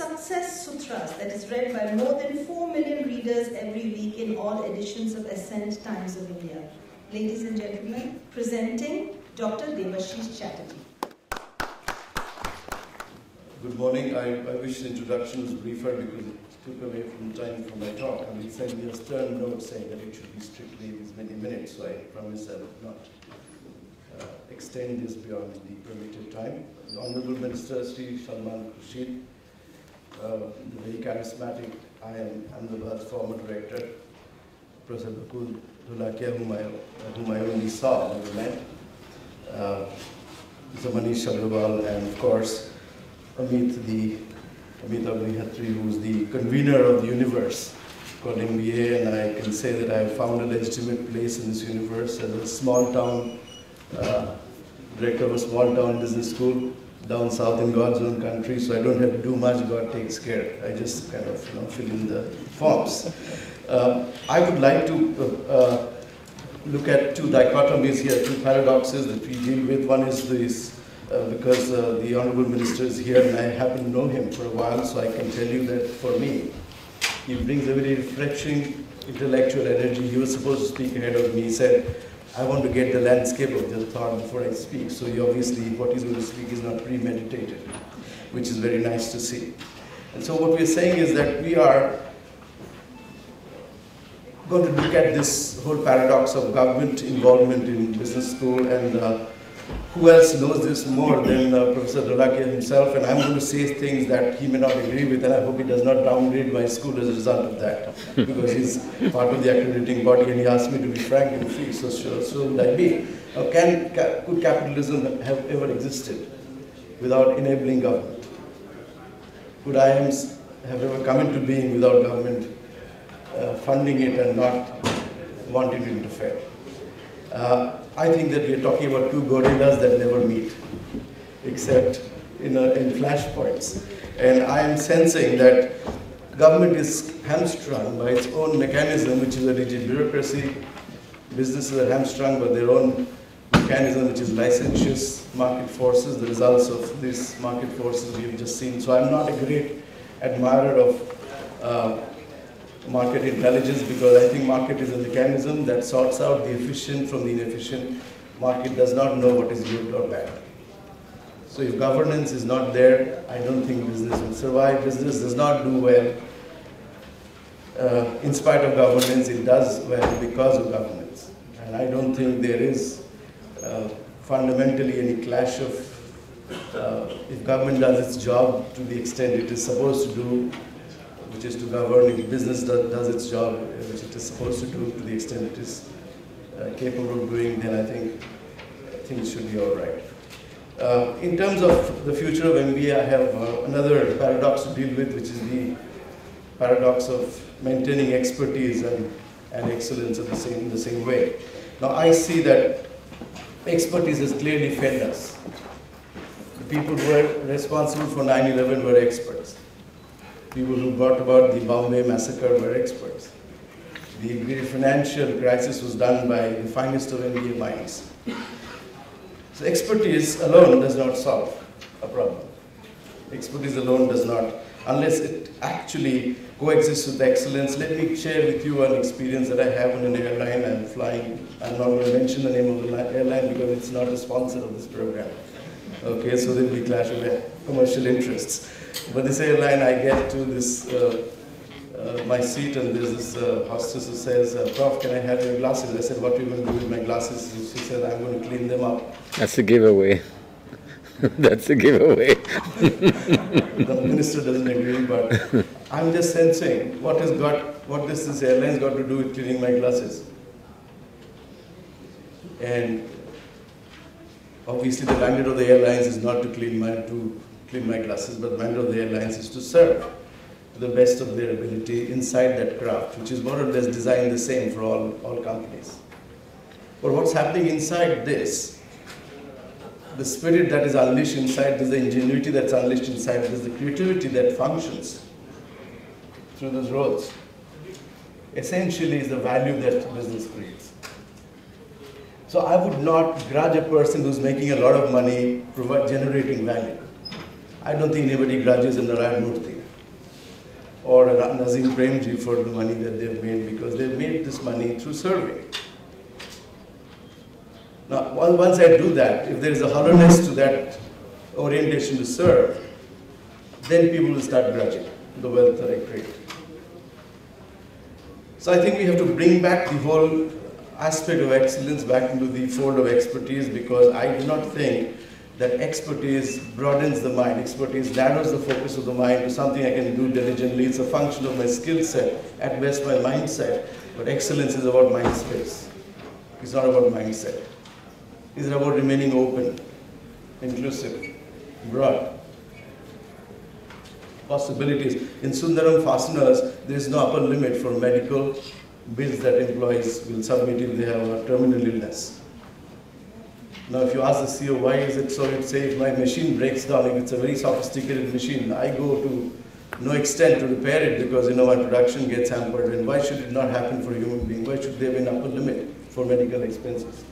Success Sutras that is read by more than 4 million readers every week in all editions of Ascent Times of India. Ladies and gentlemen, presenting Dr. Debashis Chatterjee. Good morning. I wish the introduction was briefer because it took away from time for my talk. I mean, sent me a stern note saying that it should be strictly these many minutes, so I promise I will not extend this beyond the permitted time. The Honorable Minister Sri Salman Khurshid, the very charismatic Ahmedabad's former director, Professor Bakul Dholakia, whom I only saw, never met, Mr. Manish Agrawal, and of course, Amit Agnihatri, who is the convener of the universe called MBA, and I can say that I have found a legitimate place in this universe as a small town, director of a small town business school down south in God's own country, so I don't have to do much, God takes care. I just kind of fill in the forms. I would like to look at two dichotomies here, two paradoxes that we deal with. One is this, because the Honorable Minister is here and I happen to know him for a while, so I can tell you that for me, he brings a very refreshing intellectual energy. He was supposed to speak ahead of me. He said, I want to get the landscape of the thought before I speak. So he obviously, what he's going to speak is not premeditated, which is very nice to see. And so what we're saying is that we are going to look at this whole paradox of government involvement in business school, and who else knows this more than Professor Dholakia himself, and I'm going to say things that he may not agree with, and I hope he does not downgrade my school as a result of that, because he's part of the accrediting body, and he asked me to be frank and free, so sure, so would I be. Now, could capitalism have ever existed without enabling government? Could IIMs have ever come into being without government funding it and not wanting to interfere? I think that we are talking about two gorillas that never meet, except in flashpoints. And I am sensing that government is hamstrung by its own mechanism, which is a rigid bureaucracy. Businesses are hamstrung by their own mechanism, which is licentious market forces, the results of these market forces we have just seen. So I'm not a great admirer of market intelligence, because I think market is a mechanism that sorts out the efficient from the inefficient. Market does not know what is good or bad. So if governance is not there, I don't think business will survive. Business does not do well in spite of governance. It does well because of governance. And I don't think there is fundamentally any clash of, if government does its job to the extent it is supposed to do, which is to govern, if business does its job, which it is supposed to do to the extent it is capable of doing, then I think things should be all right. In terms of the future of MBA, I have another paradox to deal with, which is the paradox of maintaining expertise and excellence in the same way. Now, I see that expertise has clearly failed us. The people who were responsible for 9/11 were experts. People who brought about the Bombay massacre were experts. The financial crisis was done by the finest of MBA minds. So expertise alone does not solve a problem. Expertise alone does not, unless it actually coexists with excellence. Let me share with you an experience that I have on an airline. I'm flying. I'm not going to mention the name of the airline because it's not a sponsor of this program. Okay, so there will be clash of commercial interests. But this airline, I get to this, my seat, and there's this hostess who says, Prof, can I have your glasses? I said, what are you going to do with my glasses? She said, I'm going to clean them up. That's a giveaway. That's a giveaway. The minister doesn't agree, but I'm just sensing what this airline's got to do with cleaning my glasses. And obviously the mandate of the airlines is not to clean my glasses, but the mandate of the airlines is to serve to the best of their ability inside that craft, which is more or less designed the same for all companies. But what's happening inside this, the spirit that is unleashed inside, there's the ingenuity that's unleashed inside, there's the creativity that functions through those roles, essentially is the value that business creates. So I would not grudge a person who's making a lot of money generating value. I don't think anybody grudges in Narayan Murthy. or a Nazim Premji for the money that they've made, because they've made this money through serving. Now, once I do that, if there is a hollowness to that orientation to serve, then people will start grudging the wealth that I create. So I think we have to bring back the whole aspect of excellence back into the fold of expertise, because I do not think that expertise broadens the mind. Expertise narrows the focus of the mind to something I can do diligently. It's a function of my skill set, at best my mindset. But excellence is about mind space. It's not about mindset. It's about remaining open, inclusive, broad. Possibilities. In Sundaram Fasteners, there is no upper limit for medical bills that employees will submit if they have a terminal illness. Now, if you ask the CEO, why is it so, you'd say, if my machine breaks down, if it's a very sophisticated machine, I go to no extent to repair it because, my production gets hampered. And why should it not happen for a human being? Why should there be an upper limit for medical expenses?